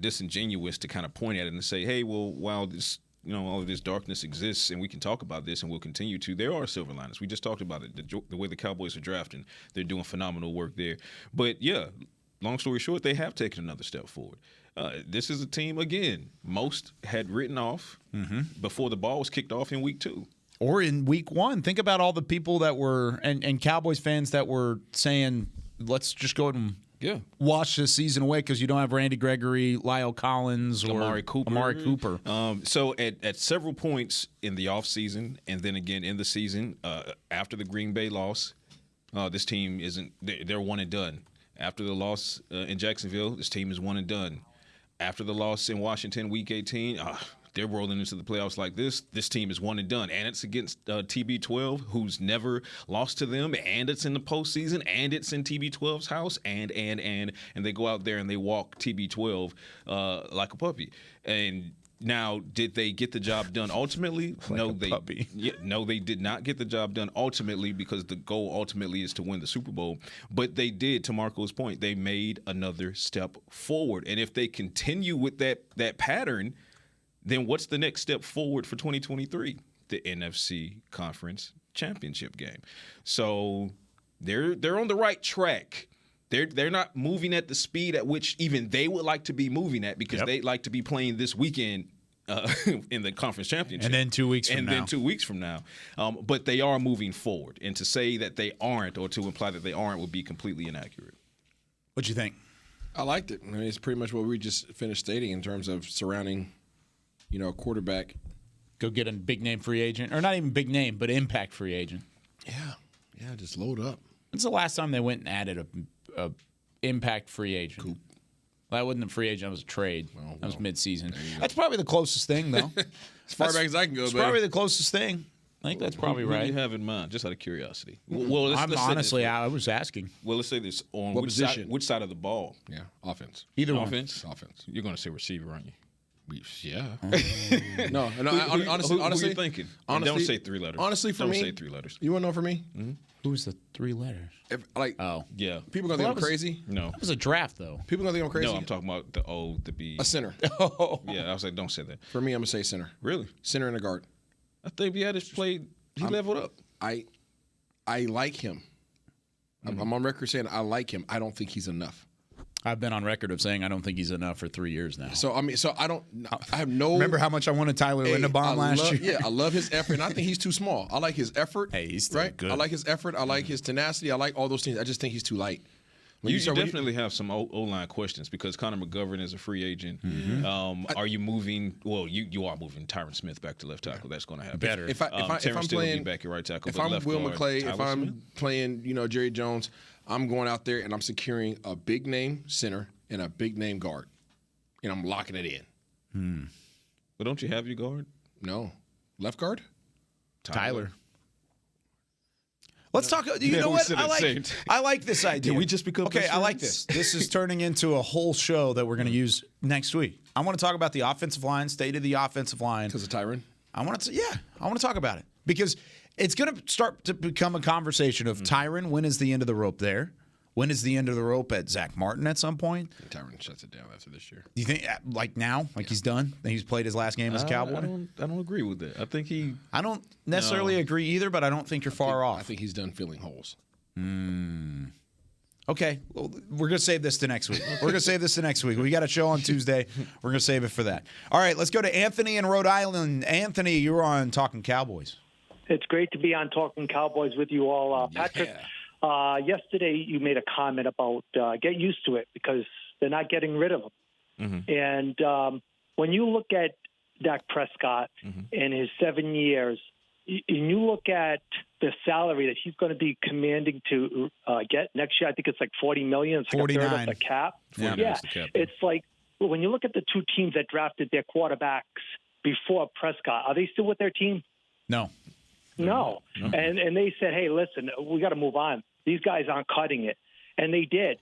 S7: disingenuous to kind of point at it and say, hey, well, while this all of this darkness exists, and we can talk about this, and we'll continue to. There are silver linings. We just talked about it. The way the Cowboys are drafting, they're doing phenomenal work there. But yeah, long story short, they have taken another step forward. This is a team, again, most had written off before the ball was kicked off in week 2.
S5: Or in week 1. Think about all the people that were, and Cowboys fans that were saying, let's just go ahead and wash this season away because you don't have Randy Gregory, Lyle Collins, or Amari Cooper.
S7: So at several points in the offseason and then again in the season, after the Green Bay loss, this team they're one and done. After the loss in Jacksonville, this team is one and done. After the loss in Washington, week 18, they're rolling into the playoffs like this. This team is one and done. And it's against TB12, who's never lost to them. And it's in the postseason. And it's in TB12's house. And they go out there and they walk TB12 like a puppy. And now, did they get the job done ultimately? No, they did not get the job done ultimately, because the goal ultimately is to win the Super Bowl. But they did, to Marco's point, they made another step forward. And if they continue with that pattern, then what's the next step forward for 2023? The NFC Conference Championship game. So they're on the right track. They're not moving at the speed at which even they would like to be moving at, because they'd like to be playing this weekend in the conference championship.
S5: And then 2 weeks from now.
S7: And then 2 weeks from now. But they are moving forward. And to say that they aren't, or to imply that they aren't, would be completely inaccurate.
S5: What'd you think?
S6: I liked it. I mean, it's pretty much what we just finished stating in terms of surrounding, a quarterback.
S5: Go get a big-name free agent. Or not even big name, but impact free agent.
S6: Yeah, just load up.
S5: When's the last time they went and added a impact free agent? Well, that wasn't a free agent. That was a trade. That was mid-season. That's probably the closest thing, though.
S6: As far back as I can go,
S5: It's probably the closest thing. I think that's probably right.
S7: What do you have in mind, just out of curiosity? Well, let's
S5: honestly, I was asking.
S7: Well, let's say this. On
S6: what position?
S7: Which side of the ball?
S6: Yeah, offense.
S5: Either
S7: offense?
S6: Offense.
S7: You're going to say receiver, aren't you?
S6: Yeah.
S7: No.
S6: Honestly,
S7: who are you thinking?
S6: Honestly,
S7: don't say 3 letters.
S6: Honestly, for me,
S7: don't say 3 letters.
S6: You want to know for me?
S7: Mm-hmm.
S5: Who's the 3 letters?
S7: Yeah.
S6: People gonna think I'm crazy.
S7: No,
S5: it was a draft though.
S6: People gonna think I'm crazy.
S7: No, I'm talking about the O, the B.
S6: A center.
S7: Yeah, I was like, don't say that.
S6: For me, I'm gonna say center.
S7: Really?
S6: Center and a guard.
S7: I think Biadasz played. He leveled up.
S6: I like him. I'm on record saying I like him. I don't think he's enough.
S5: I've been on record of saying I don't think he's enough for 3 years now.
S6: So I have no.
S5: Remember how much I wanted Tyler Linderbaum last year?
S6: Yeah, I love his effort, and I think he's too small. I like his effort.
S5: Hey, he's still good.
S6: I like his effort. I like his tenacity. I like all those things. I just think he's too light.
S7: You definitely have some O-line questions, because Connor McGovern is a free agent. Mm-hmm. Are you moving? Well, you are moving Tyron Smith back to left tackle. That's going to happen.
S5: Better.
S6: If I'm playing
S7: back at right tackle,
S6: if I'm Will McClay, if I'm
S7: Smith?
S6: playing Jerry Jones, I'm going out there and I'm securing a big name center and a big name guard, and I'm locking it in.
S7: But don't you have your guard?
S6: No, left guard.
S5: Tyler. Let's talk. You know what? I like this idea.
S7: Did we just become
S5: okay? I like this. This is turning into a whole show that we're going to use next week. I want to talk about the offensive line, state of the offensive line.
S6: Because of Tyron?
S5: I want to talk about it, because it's going to start to become a conversation of Tyron. When is the end of the rope there? When is the end of the rope at Zach Martin at some point?
S6: Tyron shuts it down after this year.
S5: Do you think, like now, he's done? He's played his last game as a Cowboy?
S7: I don't agree with that. I think he.
S5: I don't necessarily agree either, but I don't think you're far off.
S6: I think he's done filling holes.
S5: Okay, well, we're going to save this to next week. We got a show on Tuesday. We're going to save it for that. All right, let's go to Anthony in Rhode Island. Anthony, you're on Talkin Cowboys.
S15: It's great to be on Talkin Cowboys with you all. Patrick, yesterday you made a comment about get used to it, because they're not getting rid of him. Mm-hmm. And when you look at Dak Prescott in his 7 years, and you look at the salary that he's going to be commanding to get next year, I think it's like $40 million. It's like 49. A third of the cap. Yeah. It's like when you look at the two teams that drafted their quarterbacks before Prescott, are they still with their team?
S5: No.
S15: No. And they said, hey, listen, we got to move on. These guys aren't cutting it. And they did.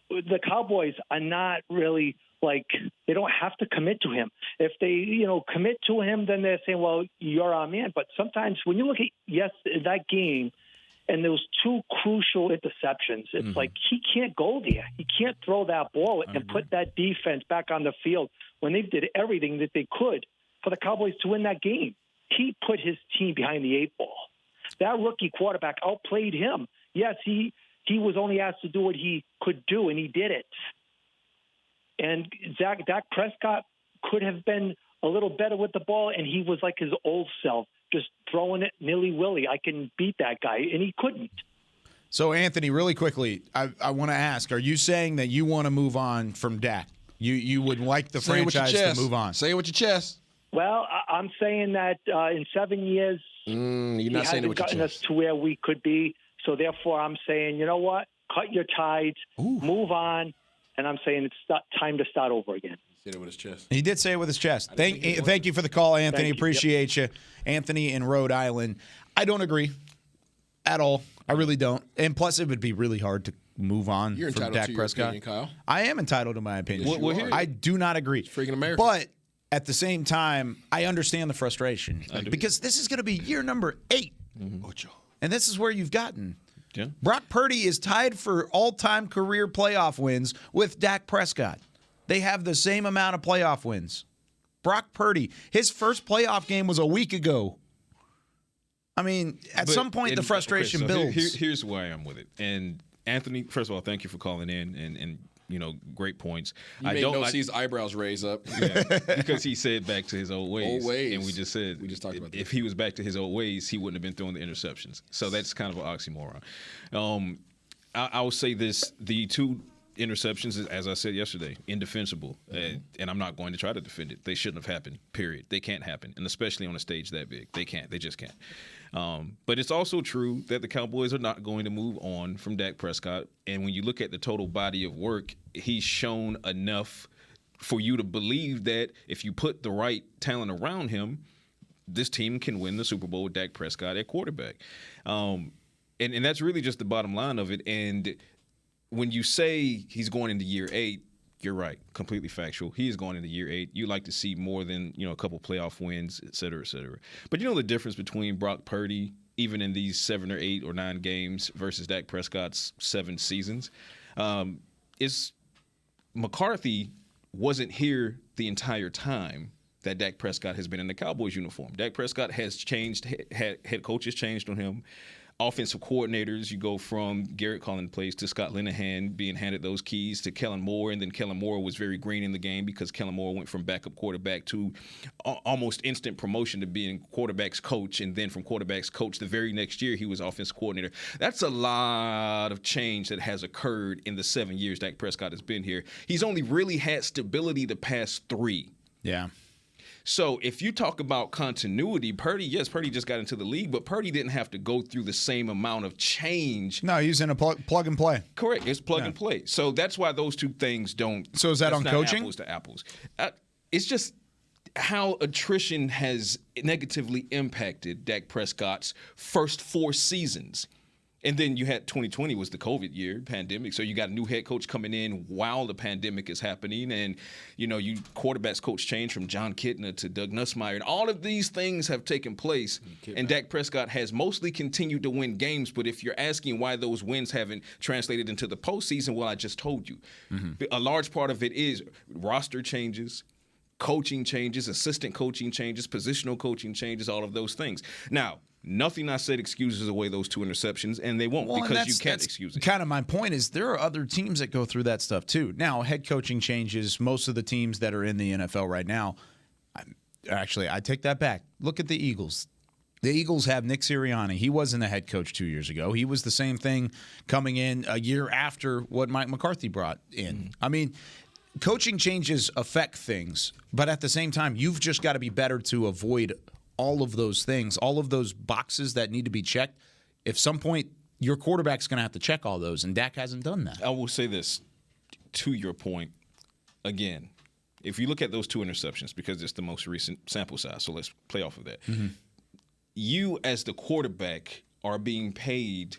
S15: The Cowboys are not really they don't have to commit to him. If they, commit to him, then they're saying, well, you're our man. But sometimes when you look at, that game and those two crucial interceptions, it's like he can't go there. He can't throw that ball and put that defense back on the field when they did everything that they could for the Cowboys to win that game. He put his team behind the 8 ball. That rookie quarterback outplayed him. Yes, he was only asked to do what he could do, and he did it. And Dak Prescott could have been a little better with the ball, and he was like his old self, just throwing it nilly-willy. I can beat that guy, and he couldn't.
S5: So, Anthony, really quickly, I want to ask, are you saying that you want to move on from Dak? You would like the franchise to move on?
S6: Say it with your chest.
S15: Well, I'm saying that in 7 years,
S6: you're not
S15: he
S6: saying it
S15: hasn't
S6: with your
S15: gotten
S6: chest.
S15: us to where we could be. So, therefore, I'm saying, you know what? Cut your ties, move on. And I'm saying it's time to start over again.
S6: He said it with his chest.
S5: He did say it with his chest. Thank you for the call, Anthony. Appreciate you. Anthony in Rhode Island. I don't agree at all. I really don't. And plus, it would be really hard to move on
S6: You're
S5: from
S6: entitled
S5: Dak
S6: to your
S5: Prescott.
S6: opinion, Kyle.
S5: I am entitled to my opinion.
S6: Yes, you are.
S5: I do not agree.
S6: It's freaking America.
S5: But at the same time, I understand the frustration because this is going to be year number 8. And this is where you've gotten.
S7: Yeah.
S5: Brock Purdy is tied for all-time career playoff wins with Dak Prescott. They have the same amount of playoff wins. Brock Purdy, his first playoff game was a week ago. I mean, at some point, the frustration builds.
S7: Here's where I am with it. And Anthony, first of all, thank you for calling in and great points.
S6: You made no C's eyebrows raise up.
S7: Yeah, because he said back to his old ways.
S6: Old ways.
S7: And we just talked about that. If he was back to his old ways, he wouldn't have been throwing the interceptions. So that's kind of an oxymoron. I will say this: the 2 interceptions, as I said yesterday, indefensible. And I'm not going to try to defend it. They shouldn't have happened, period. They can't happen. And especially on a stage that big. They can't. They just can't. But it's also true that the Cowboys are not going to move on from Dak Prescott. And when you look at the total body of work, he's shown enough for you to believe that if you put the right talent around him, this team can win the Super Bowl with Dak Prescott at quarterback. And that's really just the bottom line of it. And when you say he's going into year 8, you're right. Completely factual. He is going into year 8. You like to see more than, a couple playoff wins, et cetera, et cetera. But the difference between Brock Purdy, even in these 7 or 8 or 9 games, versus Dak Prescott's 7 seasons, is McCarthy wasn't here the entire time that Dak Prescott has been in the Cowboys uniform. Dak Prescott has changed. Head coaches changed on him. Offensive coordinators, you go from Garrett calling plays to Scott Linehan being handed those keys to Kellen Moore, and then Kellen Moore was very green in the game because Kellen Moore went from backup quarterback to almost instant promotion to being quarterback's coach, and then from quarterback's coach the very next year he was offensive coordinator. That's a lot of change that has occurred in the 7 years Dak Prescott has been here. He's only really had stability the past 3.
S5: Yeah.
S7: So if you talk about continuity, Purdy just got into the league, but Purdy didn't have to go through the same amount of change.
S5: No, he's in a plug and play.
S7: Correct. It's plug and play. So that's why those 2 things don't.
S5: So is that on coaching?
S7: Apples to apples. It's just how attrition has negatively impacted Dak Prescott's first 4 seasons. And then you had 2020 was the COVID year, pandemic. So you got a new head coach coming in while the pandemic is happening. And, you quarterback's coach changed from John Kitna to Doug Nussmeier. And all of these things have taken place. And Dak Prescott has mostly continued to win games. But if you're asking why those wins haven't translated into the postseason, well, I just told you. A large part of it is roster changes, coaching changes, assistant coaching changes, positional coaching changes, all of those things. Now, nothing I said excuses away those 2 interceptions, and they won't because you can't excuse it.
S5: Kind of my point is there are other teams that go through that stuff too. Now, head coaching changes. Most of the teams that are in the NFL right now, actually, I take that back. Look at the Eagles. The Eagles have Nick Sirianni. He wasn't the head coach 2 years ago. He was the same thing coming in a year after what Mike McCarthy brought in. I mean, coaching changes affect things, but at the same time, you've just got to be better to avoid all of those things, all of those boxes that need to be checked. If some point your quarterback's going to have to check all those, and Dak hasn't done that.
S7: I will say this to your point again. If you look at those 2 interceptions, because it's the most recent sample size, so let's play off of that. you as the quarterback are being paid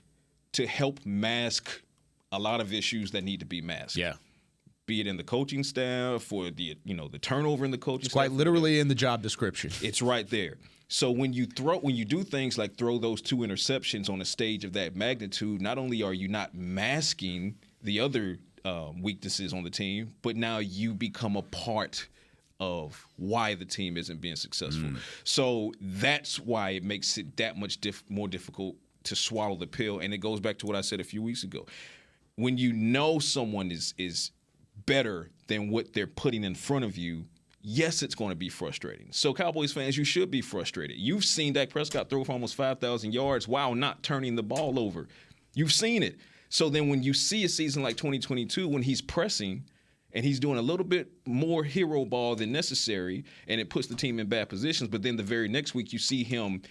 S7: to help mask a lot of issues that need to be masked.
S5: Yeah.
S7: Be it in the coaching staff or the turnover in the coaching staff.
S5: Quite literally in the job description.
S7: It's right there. So when you do things like throw those 2 interceptions on a stage of that magnitude, not only are you not masking the other weaknesses on the team, but now you become a part of why the team isn't being successful. So that's why it makes it that much more difficult to swallow the pill. And it goes back to what I said a few weeks ago. When you know someone is better than what they're putting in front of you, yes, it's going to be frustrating. So Cowboys fans, you should be frustrated. You've seen Dak Prescott throw for almost 5,000 yards while not turning the ball over. You've seen it. So then when you see a season like 2022, when he's pressing and he's doing a little bit more hero ball than necessary, and it puts the team in bad positions, but then the very next week you see him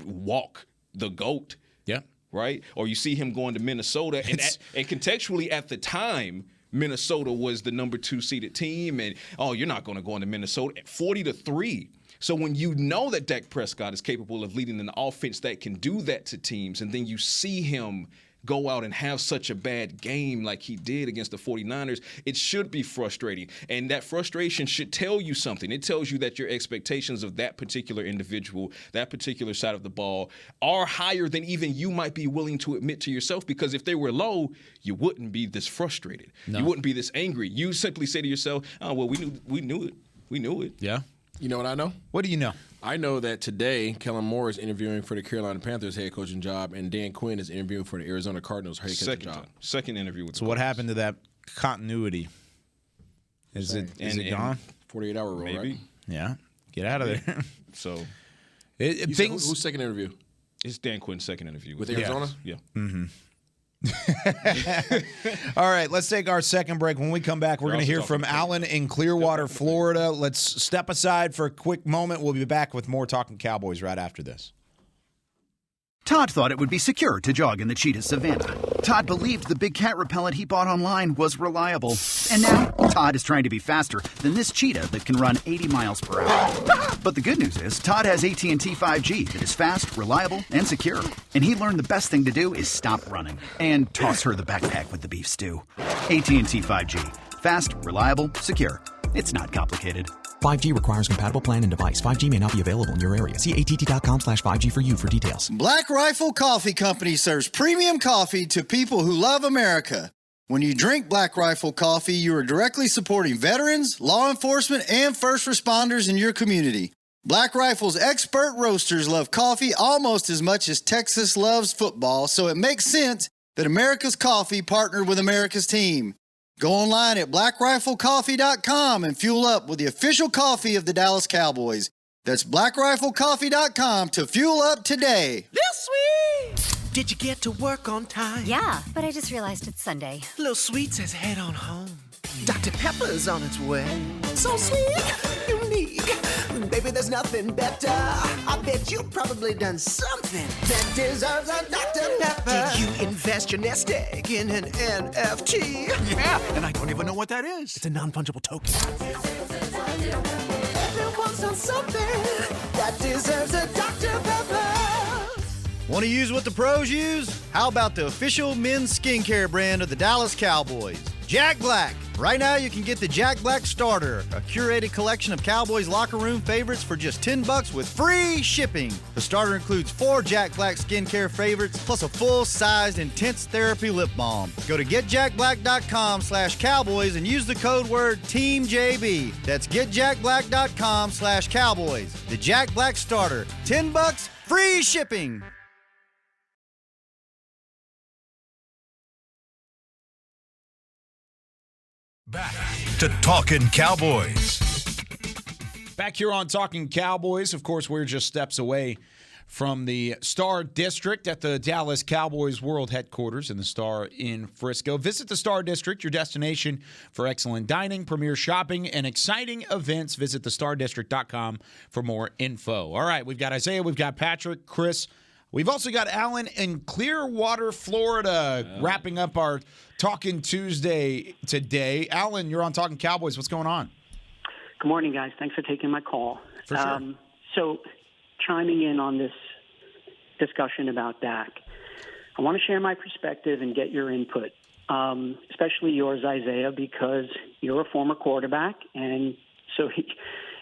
S7: walk the GOAT.
S5: Yeah.
S7: Right? Or you see him going to Minnesota. And contextually at the time, Minnesota was the number 2 seeded team. And, you're not going to go into Minnesota at 40-3. So when you know that Dak Prescott is capable of leading an offense that can do that to teams, and then you see him go out and have such a bad game like he did against the 49ers, it should be frustrating. And that frustration should tell you something. It tells you that your expectations of that particular individual, that particular side of the ball, are higher than even you might be willing to admit to yourself, because if they were low, you wouldn't be this frustrated. No. You wouldn't be this angry. You simply say to yourself, we knew it.
S5: Yeah.
S6: You know what I know?
S5: What do you know?
S6: I know that today Kellen Moore is interviewing for the Carolina Panthers head coaching job, and Dan Quinn is interviewing for the Arizona Cardinals head coaching job.
S7: Second interview with the
S5: Cardinals. What happened to that continuity? Is it gone?
S6: 48-hour rule,
S7: maybe.
S6: Right?
S5: Yeah. Get out of there.
S7: So,
S6: who's second interview?
S7: It's Dan Quinn's second interview
S6: with Arizona.
S7: Yeah.
S5: Mm-hmm. All right, let's take our second break. When we come back, we're going to hear from Alan in Clearwater, Florida. Let's step aside for a quick moment. We'll be back with more Talking Cowboys right after this.
S11: Todd thought it would be secure to jog in the cheetah savanna. Todd believed the big cat repellent he bought online was reliable. And now, Todd is trying to be faster than this cheetah that can run 80 miles per hour. But the good news is, Todd has AT&T 5G that is fast, reliable, and secure. And he learned the best thing to do is stop running and toss her the backpack with the beef stew. AT&T 5G. Fast, reliable, secure. It's not complicated.
S12: 5G requires compatible plan and device. 5G may not be available in your area. See att.com/5G for you for details.
S13: Black Rifle Coffee Company serves premium coffee to people who love America. When you drink Black Rifle coffee, you are directly supporting veterans, law enforcement, and first responders in your community. Black Rifle's expert roasters love coffee almost as much as Texas loves football, so it makes sense that America's Coffee partnered with America's team. Go online at blackriflecoffee.com and fuel up with the official coffee of the Dallas Cowboys. That's blackriflecoffee.com to fuel up today.
S8: This sweet! Did you get to work on time?
S9: Yeah, but I just realized it's Sunday.
S8: Little Sweet says head on home. Dr. Pepper's on its way. So sweet, unique. Baby, there's nothing better. I bet you've probably done something that deserves a Dr. Pepper. Did you invest your nest egg in an NFT?
S10: Yeah, and I don't even know what that is. It's a non-fungible token.
S8: Everyone's done something that deserves a Dr. Pepper.
S13: Want to use what the pros use? How about the official men's skincare brand of the Dallas Cowboys, Jack Black? Right now, you can get the Jack Black Starter, a curated collection of Cowboys locker room favorites for just $10 with free shipping. The starter includes 4 Jack Black skincare favorites, plus a full-sized intense therapy lip balm. Go to getjackblack.com/Cowboys and use the code word TEAMJB. That's getjackblack.com/Cowboys. The Jack Black Starter, $10, free shipping.
S1: Back to Talkin' Cowboys.
S5: Back here on Talking Cowboys. Of course, we're just steps away from the Star District at the Dallas Cowboys World Headquarters in the Star in Frisco. Visit the Star District, your destination for excellent dining, premier shopping, and exciting events. Visit thestardistrict.com for more info. All right, we've got Isaiah, we've got Patrick, Chris. We've also got Alan in Clearwater, Florida, wrapping up our Talkin' Tuesday today. Alan, you're on Talking Cowboys. What's going on?
S16: Good morning, guys. Thanks for taking my call.
S5: For sure.
S16: So chiming in on this discussion about Dak. I want to share my perspective and get your input, especially yours, Isaiah, because you're a former quarterback, and so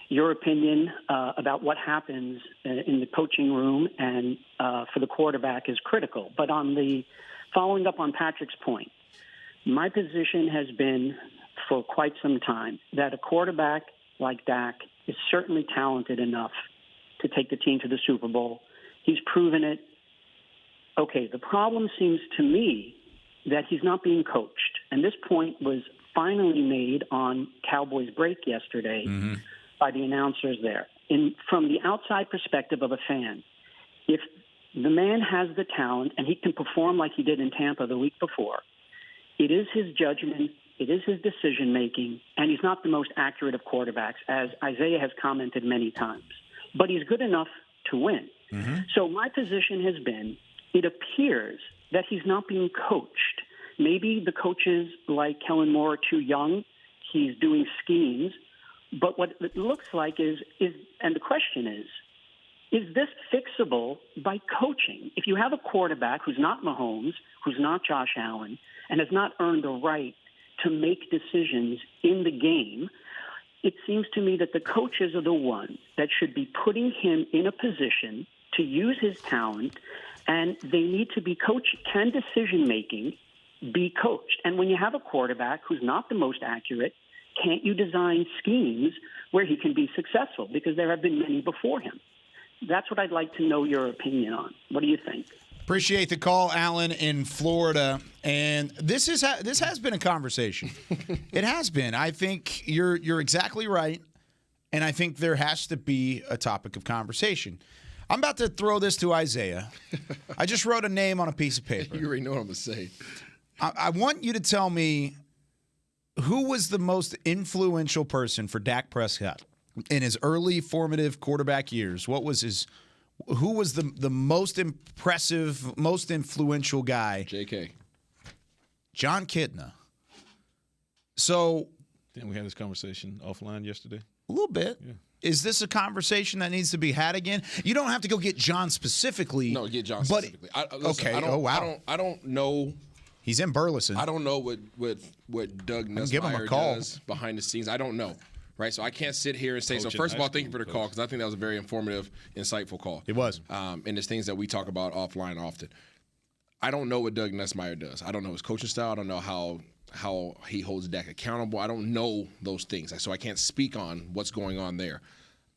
S16: your opinion about what happens in the coaching room and for the quarterback is critical. But following up on Patrick's point, my position has been for quite some time that a quarterback like Dak is certainly talented enough to take the team to the Super Bowl. He's proven it. Okay, the problem seems to me that he's not being coached. And this point was finally made on Cowboys Break yesterday by the announcers there. From the outside perspective of a fan, if the man has the talent and he can perform like he did in Tampa the week before, it is his judgment, it is his decision-making, and he's not the most accurate of quarterbacks, as Isaiah has commented many times. But he's good enough to win. So my position has been, it appears that he's not being coached. Maybe the coaches like Kellen Moore are too young. He's doing schemes. But what it looks like is and the question is this fixable by coaching? If you have a quarterback who's not Mahomes, who's not Josh Allen, and has not earned the right to make decisions in the game, it seems to me that the coaches are the ones that should be putting him in a position to use his talent, and they need to be coached. Can decision-making be coached? And when you have a quarterback who's not the most accurate, can't you design schemes where he can be successful? Because there have been many before him. That's what I'd like to know your opinion on. What do you think?
S5: Appreciate the call, Alan, in Florida. And this has been a conversation. It has been. I think you're exactly right, and I think there has to be a topic of conversation. I'm about to throw this to Isaiah. I just wrote a name on a piece of paper.
S6: You already know what I'm going to say.
S5: I want you to tell me who was the most influential person for Dak Prescott in his early formative quarterback years. Who was the most impressive, most influential guy?
S6: JK.
S5: John Kitna. So,
S7: didn't we have this conversation offline yesterday?
S5: A little bit.
S7: Yeah.
S5: Is this a conversation that needs to be had again? You don't have to go get John specifically.
S6: No, get John specifically.
S5: Okay.
S6: I don't know.
S5: He's in Burleson.
S6: I don't know what Doug Nussmeier does behind the scenes. I don't know. Right, so I can't sit here and say. So first of all, thank you for the call, because I think that was a very informative, insightful call.
S5: It was.
S6: And there's things that we talk about offline often. I don't know what Doug Nussmeier does. I don't know his coaching style. I don't know how he holds Dak accountable. I don't know those things, so I can't speak on what's going on there.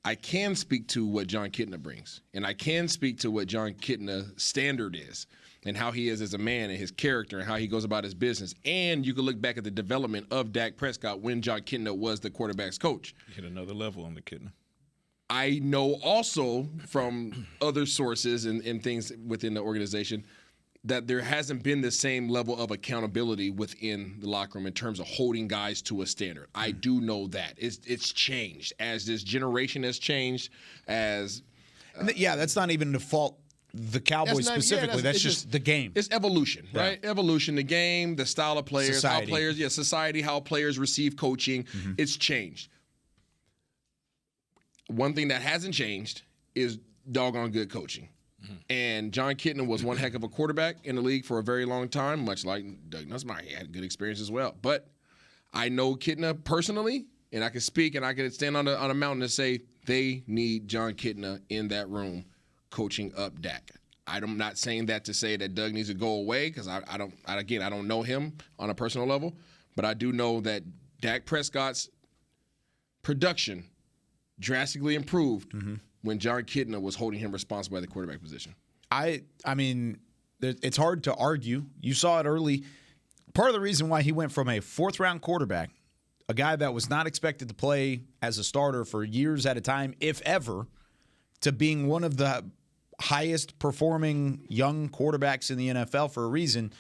S6: I can speak to what John Kitna brings, and I can speak to what John Kitna's standard is, and how he is as a man and his character and how he goes about his business. And you can look back at the development of Dak Prescott when John Kitna was the quarterback's coach.
S7: You hit another level on the Kitna.
S6: I know also from other sources and things within the organization that there hasn't been the same level of accountability within the locker room in terms of holding guys to a standard. I do know that. It's changed as this generation has changed. That's
S5: not even the fault. The Cowboys specifically, that's just the game.
S6: It's evolution, right? Evolution, the game, the style of players,
S5: society.
S6: How players receive coaching. It's changed. One thing that hasn't changed is doggone good coaching. And John Kitna was one heck of a quarterback in the league for a very long time, much like Doug Nussmeier. He had good experience as well. But I know Kitna personally, and I can speak and I can stand on a mountain and say they need John Kitna in that room coaching up Dak. I'm not saying that to say that Doug needs to go away, because I don't know him on a personal level, but I do know that Dak Prescott's production drastically improved when John Kitna was holding him responsible at the quarterback position.
S5: I mean, it's hard to argue. You saw it early. Part of the reason why he went from a fourth-round quarterback, a guy that was not expected to play as a starter for years at a time, if ever, to being one of the highest performing young quarterbacks in the NFL for a reason.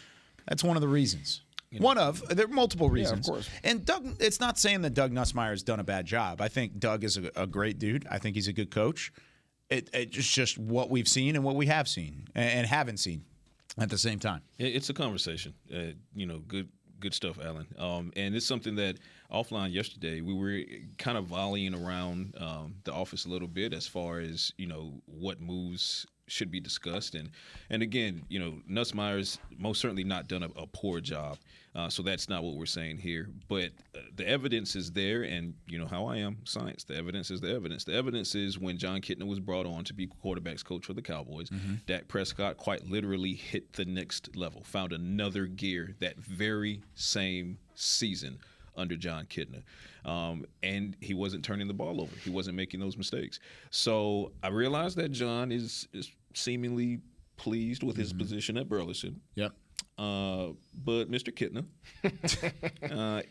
S5: That's one of the reasons. There are multiple reasons.
S6: Yeah, of course.
S5: And Doug, it's not saying that Doug Nussmeier has done a bad job. I think Doug is a great dude. I think he's a good coach. It's just what we've seen and what we have seen and haven't seen at the same time.
S7: It's a conversation. Good stuff, Alan. And it's something that offline yesterday, we were kind of volleying around the office a little bit as far as, what moves should be discussed. And again, Nussmeier's most certainly not done a poor job. So that's not what we're saying here. But the evidence is there, and you know how I am, science. The evidence is the evidence. The evidence is when John Kitna was brought on to be quarterbacks coach for the Cowboys, Dak Prescott quite literally hit the next level, found another gear that very same season under John Kitna. And he wasn't turning the ball over. He wasn't making those mistakes. So I realized that John is seemingly pleased with his position at Burleson.
S5: Yep.
S7: But Mr. Kitna,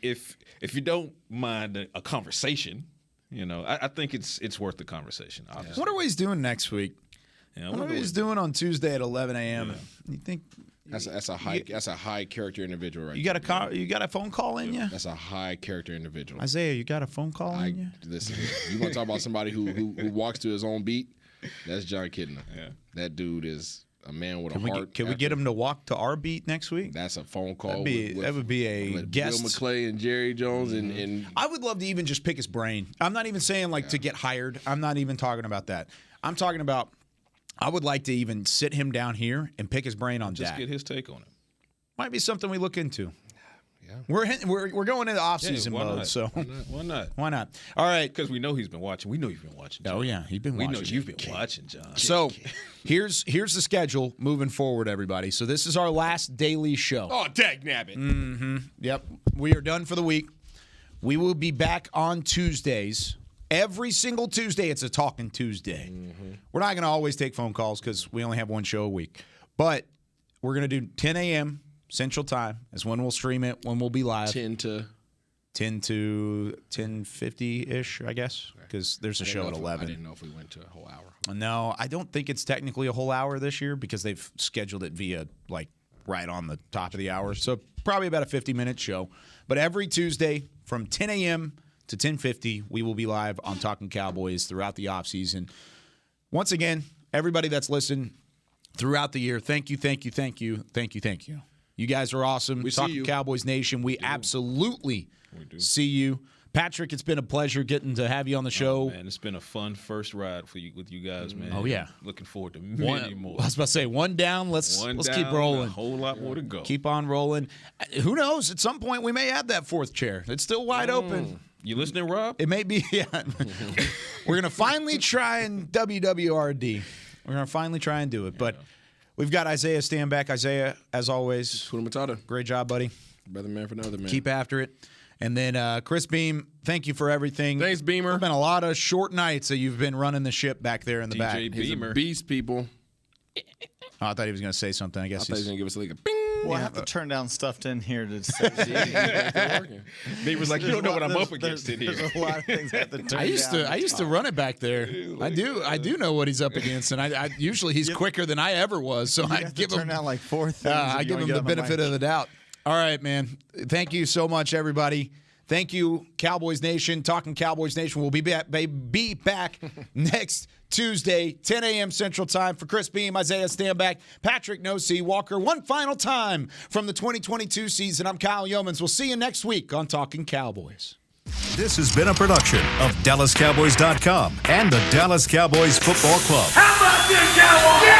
S7: if you don't mind a conversation, I think it's worth the conversation. Obviously.
S5: I wonder what he's doing next week.
S7: Yeah,
S5: I wonder what he's doing on Tuesday at 11 a.m.
S7: Yeah.
S5: You think
S6: that's a high character individual, right?
S5: You got a phone call in you?
S6: That's a high character individual.
S5: Isaiah, you got a phone call in you?
S6: Listen, you want to talk about somebody who walks to his own beat? That's John Kitna. Yeah. That dude is a man with a heart.
S5: Can we get him to walk to our beat next week?
S6: That's a phone call.
S5: That would be a guest.
S6: Bill McClay and Jerry Jones and
S5: I would love to even just pick his brain. I'm not even saying to get hired. I'm not even talking about that. I'm talking about I would like to even sit him down here and pick his brain on
S7: just
S5: Dak.
S7: Get his take on it.
S5: Might be something we look into.
S6: Yeah.
S5: We're going into offseason mode, so
S7: why not?
S5: Why not? All right,
S7: because we know he's been watching. We know you've been watching, John.
S5: Oh yeah, he's been watching.
S7: We know you've been watching, John.
S5: So here's the schedule moving forward, everybody. So this is our last daily show.
S6: Oh, dagnabbit.
S5: Mm-hmm. Yep, we are done for the week. We will be back on Tuesdays. Every single Tuesday, it's a Talkin' Tuesday. Mm-hmm. We're not going to always take phone calls because we only have one show a week. But we're going to do 10 a.m. Central Time is when we'll stream it, when we'll be live.
S6: 10 to
S5: 10:50-ish, I guess, because there's a show at 11.
S6: I didn't know if we went to a whole hour.
S5: No, I don't think it's technically a whole hour this year because they've scheduled it via, right on the top of the hour. So probably about a 50-minute show. But every Tuesday from 10 a.m. to 10:50, we will be live on Talkin' Cowboys throughout the offseason. Once again, everybody that's listened throughout the year, thank you. You guys are awesome.
S6: We
S5: Talkin'
S6: see you.
S5: Cowboys Nation, we absolutely see you. Patrick, it's been a pleasure getting to have you on the show.
S7: Man, it's been a fun first ride with you guys, man.
S5: Oh, yeah.
S7: Looking forward to many more.
S5: I was about to say, one down. Let's keep rolling.
S7: A whole lot more to go.
S5: Keep on rolling. Who knows? At some point, we may add that fourth chair. It's still wide open.
S7: You listening, Rob?
S5: It may be, yeah. We're going to finally try and WWRD. We're going to finally try and do it. But we've got Isaiah Stanback. Isaiah, as always, great job, buddy.
S6: Better man for another man.
S5: Keep after it. And then Chris Beam, thank you for everything.
S6: Thanks, Beamer.
S5: There's been a lot of short nights that you've been running the ship back there in the back.
S6: He's a beast, people.
S5: Oh, I thought he was going to say something. I guess
S6: he was going to give us a bing.
S17: Well, I have to turn down stuff in here to say.
S7: Beamer's like, you don't know what I'm up against in here.
S17: There's a lot of things I have to turn down.
S5: I used to run it back there. I do know what he's up against, and I usually he's quicker than I ever was. So I give him
S17: turn down like 4 things.
S5: I give him the benefit of the doubt. All right, man. Thank you so much, everybody. Thank you, Cowboys Nation. Talkin' Cowboys Nation. We'll be back next Tuesday, 10 a.m. Central Time. For Chris Beam, Isaiah Stanback, Patrick No-C Walker. One final time from the 2022 season. I'm Kyle Yeomans. We'll see you next week on Talkin' Cowboys.
S1: This has been a production of DallasCowboys.com and the Dallas Cowboys Football Club.
S3: How about this, Cowboys?